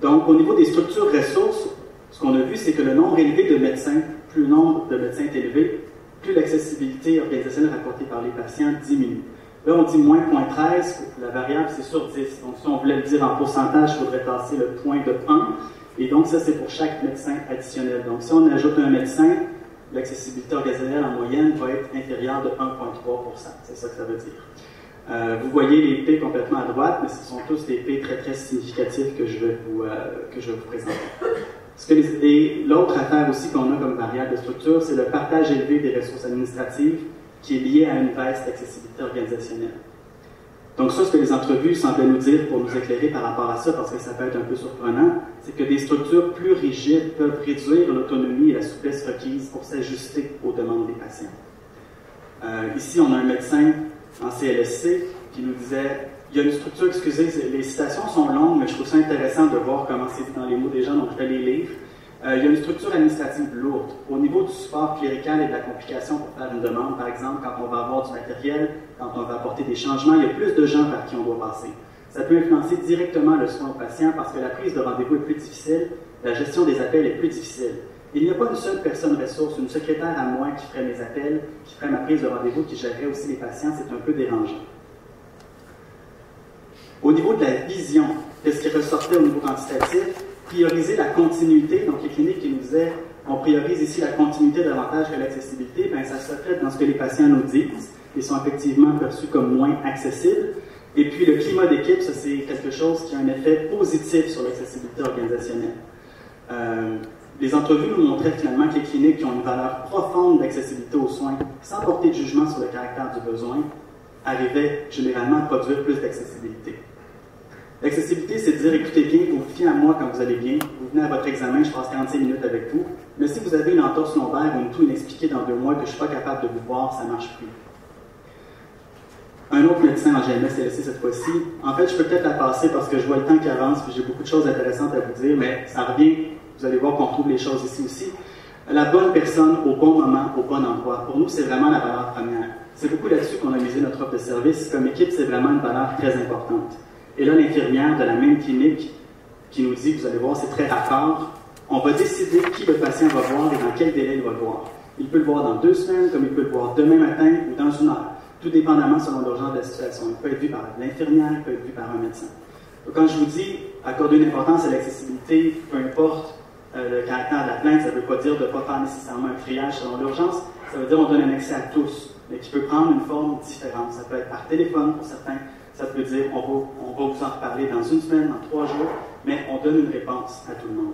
Donc au niveau des structures ressources, ce qu'on a vu, c'est que le nombre élevé de médecins, plus le nombre de médecins est élevé, plus l'accessibilité organisationnelle rapportée par les patients diminue. Là, on dit moins 0,13, la variable c'est sur 10. Donc si on voulait le dire en pourcentage, il faudrait passer le point de 1. Et donc ça, c'est pour chaque médecin additionnel. Donc si on ajoute un médecin, l'accessibilité organisationnelle en moyenne va être inférieure de 1,3%. C'est ça que ça veut dire. Vous voyez les P complètement à droite, mais ce sont tous des P très très significatifs que je vais vous présenter. L'autre affaire aussi qu'on a comme variable de structure, c'est le partage élevé des ressources administratives qui est lié à une baisse d'accessibilité organisationnelle. Donc ça, ce que les entrevues semblaient nous dire pour nous éclairer par rapport à ça, parce que ça peut être un peu surprenant, c'est que des structures plus rigides peuvent réduire l'autonomie et la souplesse requise pour s'ajuster aux demandes des patients. Ici, on a un médecin en CLSC qui nous disait, il y a une structure, excusez, les citations sont longues, mais je trouve ça intéressant de voir comment c'est dit dans les mots des gens, donc je vais les lire. Il y a une structure administrative lourde. Au niveau du support clérical et de la complication pour faire une demande, par exemple, quand on va avoir du matériel, quand on va apporter des changements, il y a plus de gens par qui on doit passer. Ça peut influencer directement le soin au patient parce que la prise de rendez-vous est plus difficile, la gestion des appels est plus difficile. Il n'y a pas une seule personne ressource, une secrétaire à moi qui ferait mes appels, qui ferait ma prise de rendez-vous, qui gérerait aussi les patients, c'est un peu dérangeant. Au niveau de la vision, qu'est-ce qui ressortait au niveau quantitatif? Prioriser la continuité, donc les cliniques qui nous disaient on priorise ici la continuité davantage que l'accessibilité, bien ça se reflète dans ce que les patients nous disent. Ils sont effectivement perçus comme moins accessibles. Et puis le climat d'équipe, ça c'est quelque chose qui a un effet positif sur l'accessibilité organisationnelle. Les entrevues nous montraient finalement que les cliniques qui ont une valeur profonde d'accessibilité aux soins, sans porter de jugement sur le caractère du besoin, arrivaient généralement à produire plus d'accessibilité. L'accessibilité, c'est de dire, écoutez bien, vous vous fiez à moi quand vous allez bien, vous venez à votre examen, je passe 45 minutes avec vous, mais si vous avez une entorse lombaire ou une toux inexpliquée dans 2 mois que je ne suis pas capable de vous voir, ça ne marche plus. Un autre médecin en GMS-LSC cette fois-ci, en fait, je peux peut-être la passer parce que je vois le temps qui avance, puis j'ai beaucoup de choses intéressantes à vous dire, mais ça revient, vous allez voir qu'on trouve les choses ici aussi. La bonne personne au bon moment, au bon endroit. Pour nous, c'est vraiment la valeur première. C'est beaucoup là-dessus qu'on a misé notre offre de service. Comme équipe, c'est vraiment une valeur très importante. Et là, l'infirmière de la même clinique qui nous dit, vous allez voir, c'est très raccord, on va décider qui le patient va voir et dans quel délai il va le voir. Il peut le voir dans 2 semaines, comme il peut le voir demain matin ou dans 1 heure, tout dépendamment selon l'urgence de la situation. Il peut être vu par l'infirmière, il peut être vu par un médecin. Donc, quand je vous dis accorder une importance à l'accessibilité, peu importe le caractère de la plainte, ça ne veut pas dire de ne pas faire nécessairement un triage selon l'urgence, ça veut dire qu'on donne un accès à tous, mais qui peut prendre une forme différente. Ça peut être par téléphone pour certains, ça peut dire on va vous en reparler dans 1 semaine, dans 3 jours, mais on donne une réponse à tout le monde.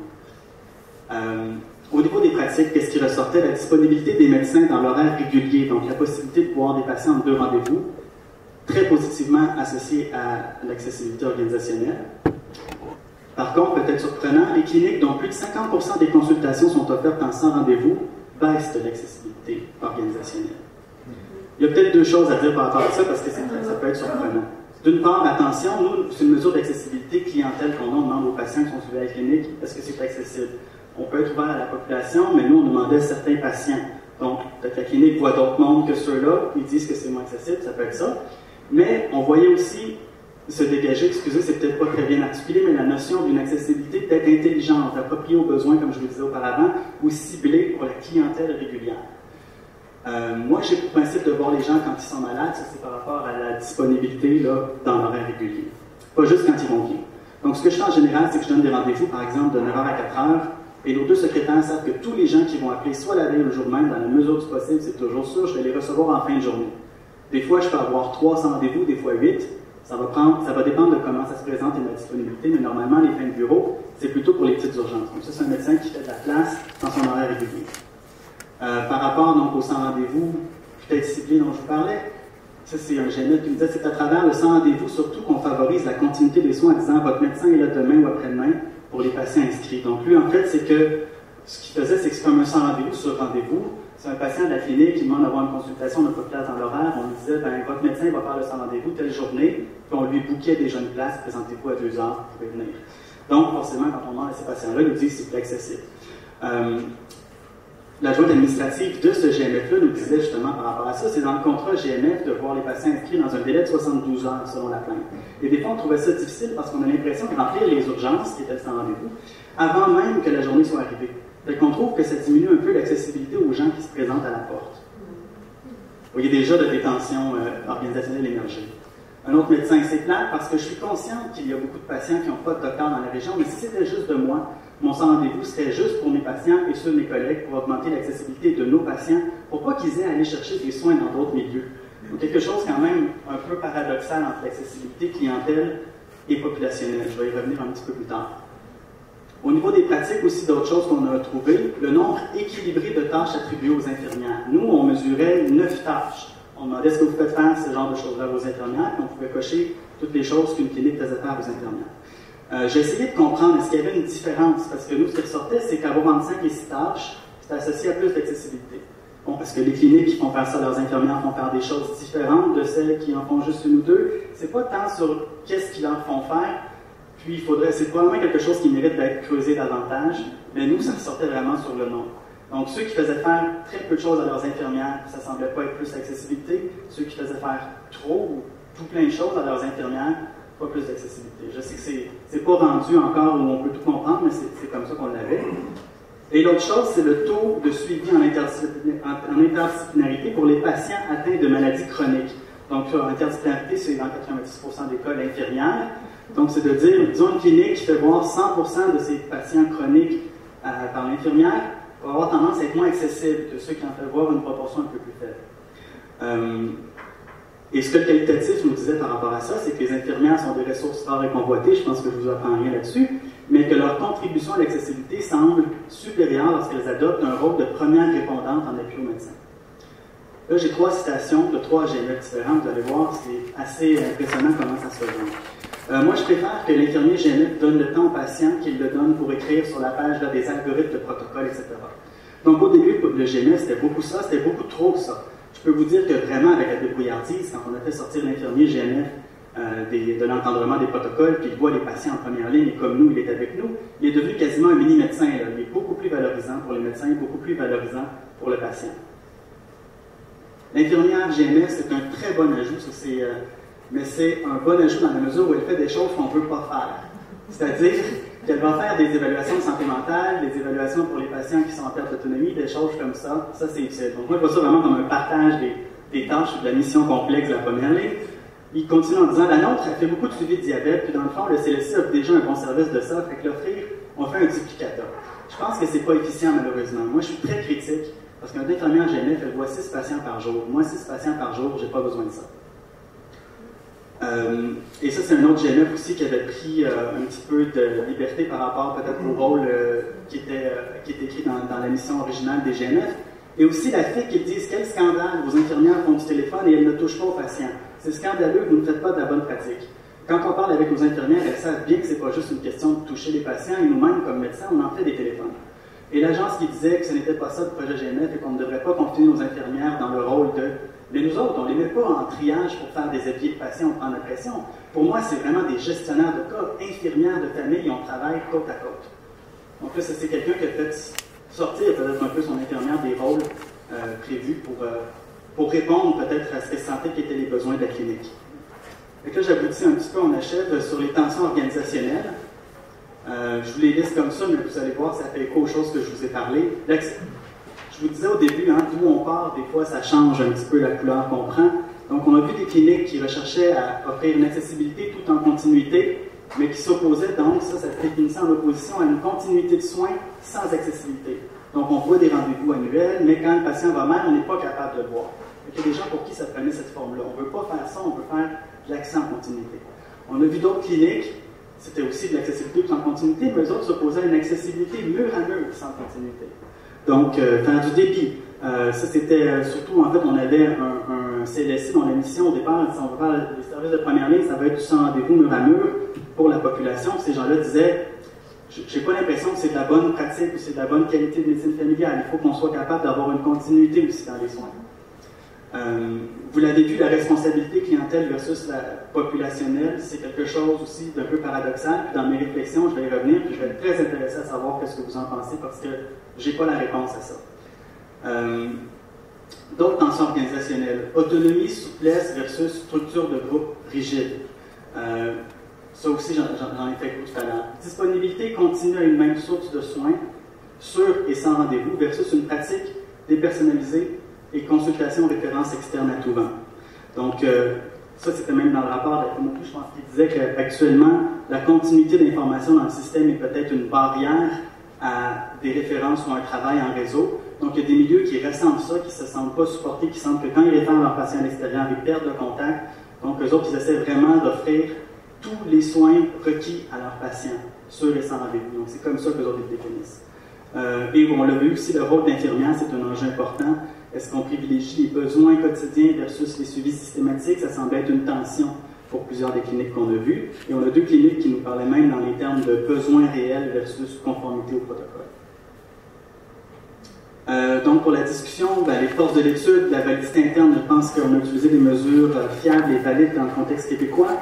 Au niveau des pratiques, qu'est-ce qui ressortait? La disponibilité des médecins dans l'horaire régulier, donc la possibilité de voir des patients en 2 rendez-vous, très positivement associée à l'accessibilité organisationnelle. Par contre, peut-être surprenant, les cliniques dont plus de 50% des consultations sont offertes en 100 rendez-vous baissent de l'accessibilité organisationnelle. Il y a peut-être 2 choses à dire par rapport à ça, parce que ça peut être surprenant. D'une part, attention, nous, c'est une mesure d'accessibilité clientèle qu'on demande aux patients qui sont suivis à la clinique, est-ce que c'est accessible? On peut être ouvert à la population, mais nous, on demandait certains patients. Donc, peut-être la clinique voit d'autres mondes que ceux-là, ils disent que c'est moins accessible, ça peut être ça. Mais on voyait aussi se dégager, excusez, c'est peut-être pas très bien articulé, mais la notion d'une accessibilité peut-être intelligente, appropriée aux besoins, comme je vous le disais auparavant, ou ciblée pour la clientèle régulière. Moi, j'ai pour principe de voir les gens quand ils sont malades, ça c'est par rapport à la disponibilité là, dans l'horaire régulier. Pas juste quand ils vont bien. Donc, ce que je fais en général, c'est que je donne des rendez-vous, par exemple, de 9h à 4h, et nos 2 secrétaires savent que tous les gens qui vont appeler, soit la veille ou le jour même, dans la mesure du possible, c'est toujours sûr, je vais les recevoir en fin de journée. Des fois, je peux avoir 300 rendez-vous, des fois 8. Ça va dépendre de comment ça se présente et de ma disponibilité, mais normalement, les fins de bureau, c'est plutôt pour les petites urgences. Donc ça, c'est un médecin qui fait de la place dans son horaire régulier. Par rapport donc, aux 100 rendez-vous, peut-être ciblés dont je vous parlais, ça c'est un GMF qui me disait, c'est à travers le 100 rendez-vous surtout qu'on favorise la continuité des soins en disant votre médecin est là demain ou après-demain pour les patients inscrits. Donc lui, en fait, c'est que ce qu'il faisait, c'est que c'est comme un 100 rendez-vous sur rendez-vous. C'est un patient de la clinique qui demande d'avoir une consultation, on n'a pas de place dans l'horaire. On lui disait, ben, votre médecin va faire le 100 rendez-vous telle journée, puis on lui bouquait déjà une place, présentez-vous à 2 heures, vous pouvez venir. Donc, forcément, quand on demande à ces patients-là, ils nous disent que c'est plus accessible. L'adjointe administrative de ce GMF-là nous disait justement par rapport à ça, c'est dans le contrat GMF de voir les patients inscrits dans un délai de 72 heures selon la plainte. Et des fois, on trouvait ça difficile parce qu'on a l'impression de remplir les urgences, qui étaient le 100 rendez-vous, avant même que la journée soit arrivée. Fait qu'on trouve que ça diminue un peu l'accessibilité aux gens qui se présentent à la porte. Vous voyez déjà de détention organisationnelle émerger. Un autre médecin, c'est plate parce que je suis consciente qu'il y a beaucoup de patients qui n'ont pas de docteur dans la région, mais si c'était juste de moi, mon 100 rendez-vous serait juste pour mes patients et ceux de mes collègues pour augmenter l'accessibilité de nos patients, pour pas qu'ils aient à aller chercher des soins dans d'autres milieux. Donc quelque chose quand même un peu paradoxal entre l'accessibilité clientèle et populationnelle. Je vais y revenir un petit peu plus tard. Au niveau des pratiques, aussi d'autres choses qu'on a trouvées, le nombre équilibré de tâches attribuées aux infirmières. Nous, on mesurait 9 tâches. On demandait est-ce que vous faites faire ce genre de choses-là aux infirmières, puis on pouvait cocher toutes les choses qu'une clinique faisait faire aux infirmières. J'ai essayé de comprendre est-ce qu'il y avait une différence, parce que nous, ce qui ressortait, c'est qu'avoir entre 5 et 6 tâches, c'était associé à plus d'accessibilité. Bon, parce que les cliniques qui font faire ça, leurs infirmières font faire des choses différentes de celles qui en font juste 1 ou 2. C'est pas tant sur qu'est-ce qu'ils leur font faire, puis c'est probablement quelque chose qui mérite d'être creusé davantage, mais nous, ça ressortait vraiment sur le nombre. Donc, ceux qui faisaient faire très peu de choses à leurs infirmières, ça semblait pas être plus d'accessibilité. Ceux qui faisaient faire trop ou tout plein de choses à leurs infirmières, pas plus d'accessibilité. Je sais que c'est pas rendu encore où on peut tout comprendre, mais c'est comme ça qu'on l'avait. Et l'autre chose, c'est le taux de suivi en interdisciplinarité pour les patients atteints de maladies chroniques. Donc, interdisciplinarité, c'est dans 90% des cas l'infirmière. Donc, c'est de dire, disons, une clinique qui fait voir 100% de ses patients chroniques par l'infirmière va avoir tendance à être moins accessible que ceux qui en fait voir une proportion un peu plus faible. Et ce que le qualitatif nous disait par rapport à ça, c'est que les infirmières sont des ressources rares et convoitées, je pense que je vous apprends rien là-dessus, mais que leur contribution à l'accessibilité semble supérieure lorsqu'elles adoptent un rôle de première répondante en appui aux médecins. Là, j'ai 3 citations de 3 GMF différents, vous allez voir, c'est assez impressionnant comment ça se rejoint. Moi, je préfère que l'infirmier GMF donne le temps au patient qu'il le donne pour écrire sur la page là, des algorithmes de protocole, etc. Donc, au début, le GMF, c'était beaucoup ça, c'était beaucoup trop ça. Je peux vous dire que vraiment, avec la débrouillardise, quand on a fait sortir l'infirmier GMF de l'encadrement des protocoles, puis il voit les patients en première ligne, et comme nous, il est avec nous, il est devenu quasiment un mini-médecin. Il est beaucoup plus valorisant pour les médecins, beaucoup plus valorisant pour le patient. L'infirmière GMF, c'est un très bon ajout, mais c'est un bon ajout dans la mesure où elle fait des choses qu'on ne veut pas faire. C'est-à-dire qu'elle va faire des évaluations de santé mentale, des évaluations pour les patients qui sont en perte d'autonomie, des choses comme ça. Ça, c'est utile. Donc moi, je vois ça vraiment comme un partage des tâches de la mission complexe de la première ligne. Il continue en disant, la nôtre, elle fait beaucoup de suivi de diabète, puis dans le fond, le CLSC offre déjà un bon service de ça, fait que l'offrir, on fait un duplicateur. Je pense que c'est pas efficient, malheureusement. Moi, je suis très critique, parce qu'un infirmière GMF, elle voit 6 patients par jour. Moi, 6 patients par jour, j'ai pas besoin de ça. Et ça, c'est un autre GMF aussi qui avait pris un petit peu de liberté par rapport peut-être au rôle qui était écrit dans la mission originale des GMF. Et aussi la fille qui disent quel scandale, vos infirmières font du téléphone et elles ne touchent pas aux patients. C'est scandaleux, vous ne faites pas de la bonne pratique. Quand on parle avec nos infirmières, elles savent bien que ce n'est pas juste une question de toucher les patients, et nous-mêmes, comme médecins, on en fait des téléphones. Et l'agence qui disait que ce n'était pas ça le projet GMF et qu'on ne devrait pas confier nos infirmières dans le rôle de... Mais nous autres, on ne les met pas en triage pour faire des avis de patients ou prendre la pression. Pour moi, c'est vraiment des gestionnaires de cas, infirmières de famille, et on travaille côte à côte. Donc là, c'est quelqu'un qui a fait sortir peut-être un peu son infirmière des rôles prévus pour répondre peut-être à ce qu'elle sentait qui étaient les besoins de la clinique. Et là, j'aboutis un petit peu, on achève sur les tensions organisationnelles. Je vous les liste comme ça, mais vous allez voir, ça fait écho aux choses que je vous ai parlé. Je vous disais au début, d'où on part, des fois, ça change un petit peu la couleur qu'on prend. Donc, on a vu des cliniques qui recherchaient à offrir une accessibilité tout en continuité, mais qui s'opposaient, donc, ça définissait en opposition à une continuité de soins sans accessibilité. Donc, on voit des rendez-vous annuels, mais quand le patient va mal, on n'est pas capable de le voir. Il y a des gens pour qui ça prenait cette forme-là. On ne veut pas faire ça, on veut faire de l'accès en continuité. On a vu d'autres cliniques, c'était aussi de l'accessibilité tout en continuité, mais eux autres s'opposaient à une accessibilité mur à mur sans continuité. Donc, faire du débit. Ça, c'était surtout, en fait, on avait un CLSC dont la mission au départ, si on va faire les services de première ligne, ça va être du sans rendez-vous mur à mur pour la population. Ces gens-là disaient, j'ai pas l'impression que c'est de la bonne pratique ou c'est de la bonne qualité de médecine familiale. Il faut qu'on soit capable d'avoir une continuité aussi dans les soins. Vous l'avez vu, la responsabilité clientèle versus la populationnelle, c'est quelque chose aussi d'un peu paradoxal. Puis dans mes réflexions, je vais y revenir, puis je vais être très intéressé à savoir ce que vous en pensez parce que j'ai pas la réponse à ça. D'autres tensions organisationnelles. Autonomie, souplesse versus structure de groupe rigide. Ça aussi, j'en ai fait tout à l'heure. Disponibilité continue à une même source de soins, sûre et sans rendez-vous, versus une pratique dépersonnalisée et consultation référence externe à tout vent. Donc, ça, c'était même dans le rapport de la FMOQ, je pense qu'il disait qu'actuellement, la continuité d'information dans le système est peut-être une barrière à des références ou un travail en réseau. Donc, il y a des milieux qui ressentent ça, qui ne se sentent pas supportés, qui sentent que quand ils réfèrent leurs patients à l'extérieur, ils perdent le contact. Donc, eux autres, ils essaient vraiment d'offrir tous les soins requis à leurs patients, sur et sans rendez-vous. Donc, c'est comme ça que les autres les définissent. Et on l'a vu aussi, le rôle d'infirmière, c'est un enjeu important. Est-ce qu'on privilégie les besoins quotidiens versus les suivis systématiques? Ça semble être une tension pour plusieurs des cliniques qu'on a vues. Et on a 2 cliniques qui nous parlaient même dans les termes de besoins réels versus conformité au protocole. Donc, pour la discussion, les forces de l'étude, la validité interne, je pense qu'on a utilisé des mesures fiables et valides dans le contexte québécois.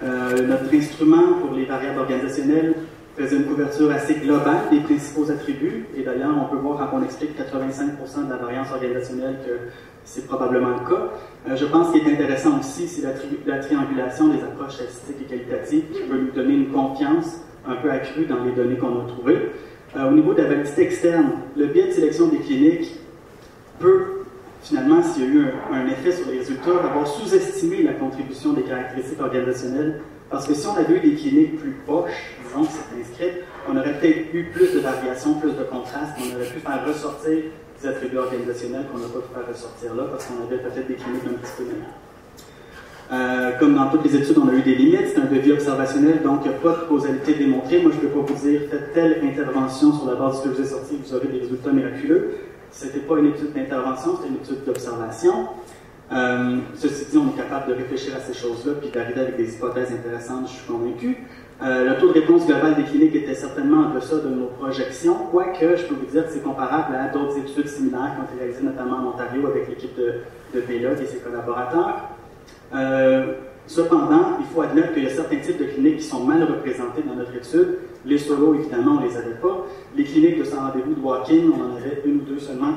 Notre instrument pour les variables organisationnelles faisait une couverture assez globale des principaux attributs. Et d'ailleurs, on peut voir quand on explique 85% de la variance organisationnelle que c'est probablement le cas. Je pense qu'il est intéressant aussi, c'est la triangulation des approches statistiques et qualitatives qui peut nous donner une confiance un peu accrue dans les données qu'on a trouvées. Au niveau de la validité externe, le biais de sélection des cliniques peut, finalement, s'il y a eu un effet sur les résultats, avoir sous-estimé la contribution des caractéristiques organisationnelles. Parce que si on avait eu des cliniques plus poches, disons que c'est inscrit, on aurait peut-être eu plus de variations, plus de contrastes, on aurait pu faire ressortir des attributs organisationnels qu'on n'a pas pu faire ressortir là, parce qu'on avait peut-être des cliniques un petit peu meilleures. Comme dans toutes les études, on a eu des limites, c'est un devis observationnel, donc il n'y a pas de causalité démontrée. Moi, je ne peux pas vous dire, faites telle intervention sur la base de ce que je vous ai sorti, vous aurez des résultats miraculeux. Ce n'était pas une étude d'intervention, c'était une étude d'observation. Ceci dit, on est capable de réfléchir à ces choses-là, puis d'arriver avec des hypothèses intéressantes, je suis convaincu. Le taux de réponse global des cliniques était certainement en deçà de nos projections, quoique je peux vous dire que c'est comparable à d'autres études similaires qui ont été réalisées notamment en Ontario avec l'équipe de Vlog et ses collaborateurs. Cependant, il faut admettre qu'il y a certains types de cliniques qui sont mal représentés dans notre étude. Les solos, évidemment, on ne les avait pas. Les cliniques de sans rendez-vous de walk-in, on en avait une ou deux seulement.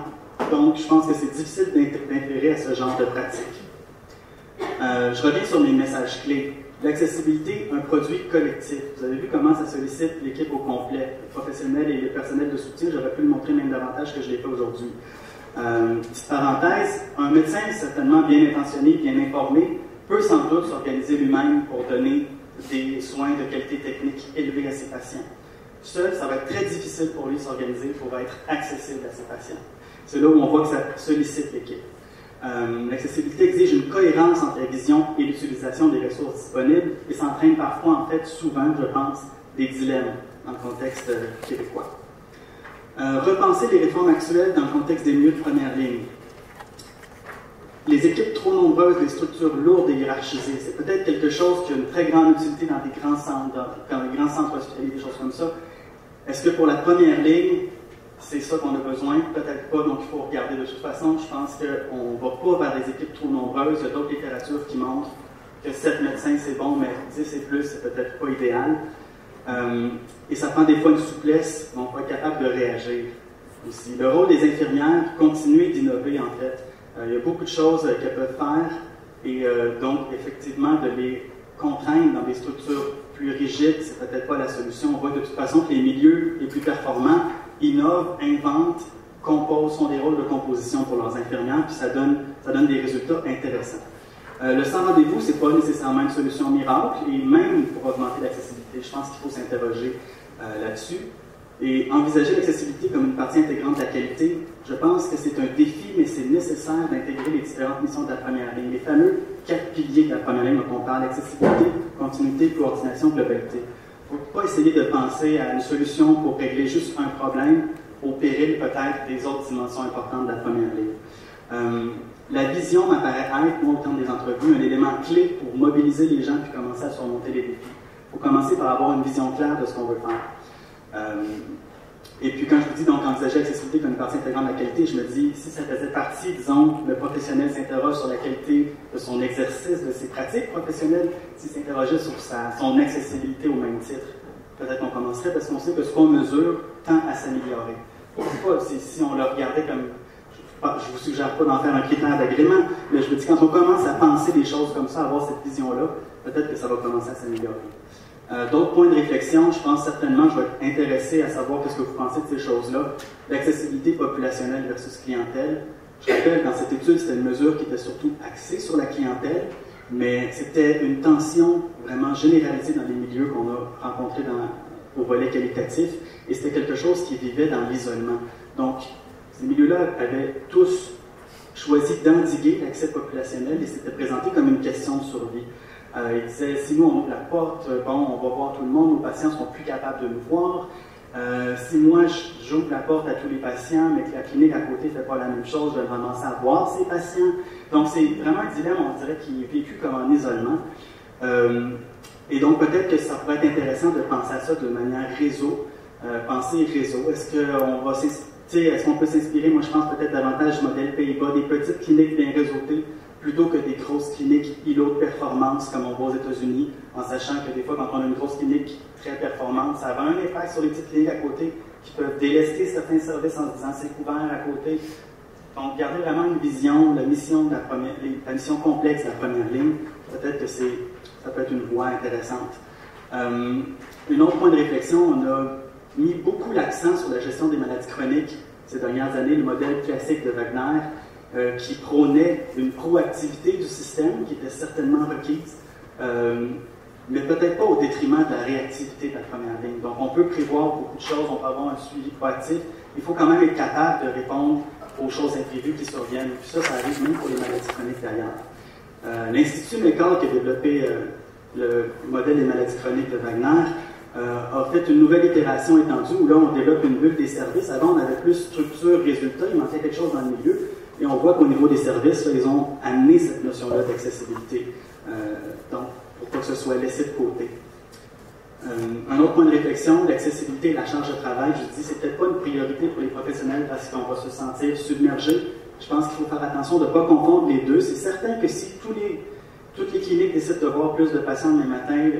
Donc, je pense que c'est difficile d'inférer à ce genre de pratique. Je reviens sur mes messages clés. L'accessibilité, un produit collectif. Vous avez vu comment ça sollicite l'équipe au complet, les professionnels et les personnels de soutien. J'aurais pu le montrer même davantage que je l'ai fait aujourd'hui. Petite parenthèse, un médecin certainement bien intentionné, bien informé, peut sans doute s'organiser lui-même pour donner des soins de qualité technique élevée à ses patients. Seul, ça va être très difficile pour lui de s'organiser pour être accessible à ses patients. C'est là où on voit que ça sollicite l'équipe. L'accessibilité exige une cohérence entre la vision et l'utilisation des ressources disponibles et s'entraîne parfois, en fait, souvent, je pense, des dilemmes dans le contexte québécois. Repenser les réformes actuelles dans le contexte des milieux de première ligne. Les équipes trop nombreuses, les structures lourdes et hiérarchisées, c'est peut-être quelque chose qui a une très grande utilité dans des grands centres, dans les grands centres hospitaliers, des choses comme ça. Est-ce que pour la première ligne, c'est ça qu'on a besoin? Peut-être pas, donc il faut regarder de toute façon. Je pense qu'on ne va pas vers des équipes trop nombreuses. Il y a d'autres littératures qui montrent que 7 médecins c'est bon, mais 10 et plus, c'est peut-être pas idéal. Et ça prend des fois une souplesse, donc il faut être capable de réagir aussi. Le rôle des infirmières, continuer d'innover en fait. Il y a beaucoup de choses qu'elles peuvent faire et donc effectivement de les contraindre dans des structures plus rigides, c'est peut-être pas la solution. On voit de toute façon que les milieux les plus performants innovent, inventent, composent, font des rôles de composition pour leurs infirmières, puis ça donne des résultats intéressants. Le sans rendez-vous, ce n'est pas nécessairement une solution miracle, et même pour augmenter l'accessibilité, je pense qu'il faut s'interroger là-dessus. Et envisager l'accessibilité comme une partie intégrante de la qualité, je pense que c'est un défi, mais c'est nécessaire d'intégrer les différentes missions de la première ligne. Les fameux 4 piliers de la première ligne dont on parle, accessibilité, continuité, coordination, globalité. Il ne faut pas essayer de penser à une solution pour régler juste un problème, au péril peut-être des autres dimensions importantes de la première ligne. La vision m'apparaît être, moi, au terme des entrevues, un élément clé pour mobiliser les gens puis commencer à surmonter les défis. Il faut commencer par avoir une vision claire de ce qu'on veut faire. Et puis quand je vous dis donc envisager l'accessibilité comme une partie intégrante de la qualité, je me dis, si ça faisait partie, disons, le professionnel s'interroge sur la qualité de son exercice, de ses pratiques professionnelles, s'il s'interrogeait sur son accessibilité au même titre, peut-être qu'on commencerait parce qu'on sait que ce qu'on mesure tend à s'améliorer. Si on le regardait comme... Je ne vous suggère pas d'en faire un critère d'agrément, mais je me dis, quand on commence à penser des choses comme ça, à avoir cette vision-là, peut-être que ça va commencer à s'améliorer. D'autres points de réflexion, je pense certainement, je vais être intéressé à savoir ce que vous pensez de ces choses-là. L'accessibilité populationnelle versus clientèle. Je rappelle, dans cette étude, c'était une mesure qui était surtout axée sur la clientèle, mais c'était une tension vraiment généralisée dans les milieux qu'on a rencontrés au volet qualitatif, et c'était quelque chose qui vivait dans l'isolement. Donc, ces milieux-là avaient tous choisi d'endiguer l'accès populationnel et c'était présenté comme une question de survie. Ils disaient, si nous on ouvre la porte, bon, on va voir tout le monde, nos patients ne seront plus capables de nous voir. Si moi j'ouvre la porte à tous les patients, mais que la clinique à côté ne fait pas la même chose, je vais commencer à voir ces patients. Donc c'est vraiment un dilemme, on dirait, qui est vécu comme en isolement. Et donc peut-être que ça pourrait être intéressant de penser à ça de manière réseau, penser réseau. Est-ce qu'on peut s'inspirer, moi je pense peut-être davantage du modèle Pays-Bas, des petites cliniques bien réseautées, plutôt que des grosses cliniques îlots de performance comme on voit aux États-Unis, en sachant que des fois, quand on a une grosse clinique très performante, ça a un impact sur les petites cliniques à côté qui peuvent délester certains services en se disant c'est couvert à côté. Donc, garder vraiment une vision, la mission de la mission complexe de la première ligne, peut-être que ça peut être une voie intéressante. Un autre point de réflexion, on a mis beaucoup l'accent sur la gestion des maladies chroniques ces dernières années, le modèle classique de Wagner, qui prônait une proactivité du système qui était certainement requise, mais peut-être pas au détriment de la réactivité de la première ligne. Donc on peut prévoir beaucoup de choses, on peut avoir un suivi proactif, il faut quand même être capable de répondre aux choses imprévues qui surviennent. Puis ça arrive même pour les maladies chroniques d'ailleurs. L'Institut McCall, qui a développé le modèle des maladies chroniques de Wagner, a fait une nouvelle itération étendue où là, on développe une bulle des services. Avant, on avait plus structure, résultat, il manquait quelque chose dans le milieu. Et on voit qu'au niveau des services, là, ils ont amené cette notion-là d'accessibilité. Donc, pour pas que ce soit laissé de côté. Un autre point de réflexion, l'accessibilité et la charge de travail, je dis, c'est peut-être pas une priorité pour les professionnels parce qu'on va se sentir submergé. Je pense qu'il faut faire attention de ne pas confondre les deux. C'est certain que si toutes les cliniques décident de voir plus de patients le matin,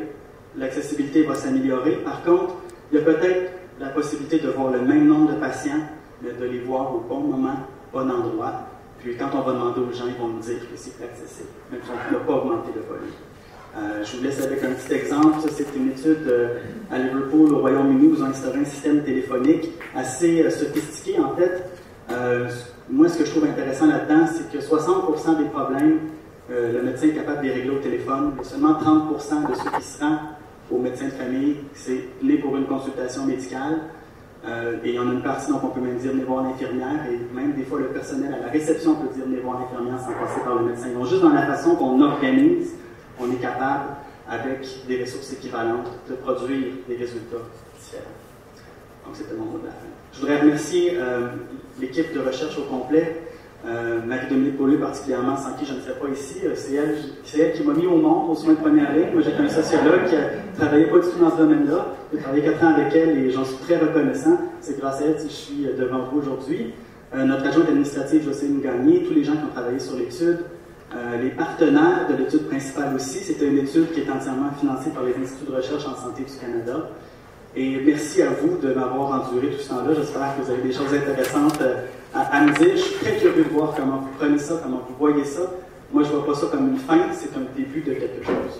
l'accessibilité va s'améliorer. Par contre, il y a peut-être la possibilité de voir le même nombre de patients, mais de les voir au bon moment, bon endroit. Puis quand on va demander aux gens, ils vont nous dire que c'est plus accessible, même si on ne peut pas augmenter le volume. Je vous laisse avec un petit exemple. Ça, c'est une étude à Liverpool, au Royaume-Uni, où ils ont instauré un système téléphonique assez sophistiqué. En fait, moi, ce que je trouve intéressant là-dedans, c'est que 60% des problèmes, le médecin est capable de les régler au téléphone. Et seulement 30% de ceux qui se rendent au médecin de famille, c'est né pour une consultation médicale. Et il y en a une partie, donc on peut même dire venez voir l'infirmière, et même des fois le personnel à la réception peut dire venez voir l'infirmière sans passer par le médecin. Donc juste dans la façon qu'on organise, on est capable, avec des ressources équivalentes, de produire des résultats différents. Donc c'était mon mot de la fin. Je voudrais remercier l'équipe de recherche au complet, Marie-Dominique Beaulieu particulièrement, sans qui je ne serais pas ici. C'est elle qui m'a mis au monde, aux soins de première ligne. Moi, j'étais un sociologue qui ne travaillait pas du tout dans ce domaine-là. J'ai travaillé 4 ans avec elle et j'en suis très reconnaissant. C'est grâce à elle si je suis devant vous aujourd'hui. Notre adjointe administrative, Jocelyne Gagné, tous les gens qui ont travaillé sur l'étude, les partenaires de l'étude principale aussi. C'était une étude qui est entièrement financée par les instituts de recherche en santé du Canada. Et merci à vous de m'avoir enduré tout ce temps-là. J'espère que vous avez des choses intéressantes à me dire. Je suis très curieux de voir comment vous prenez ça, comment vous voyez ça. Moi, je ne vois pas ça comme une fin, c'est un début de quelque chose.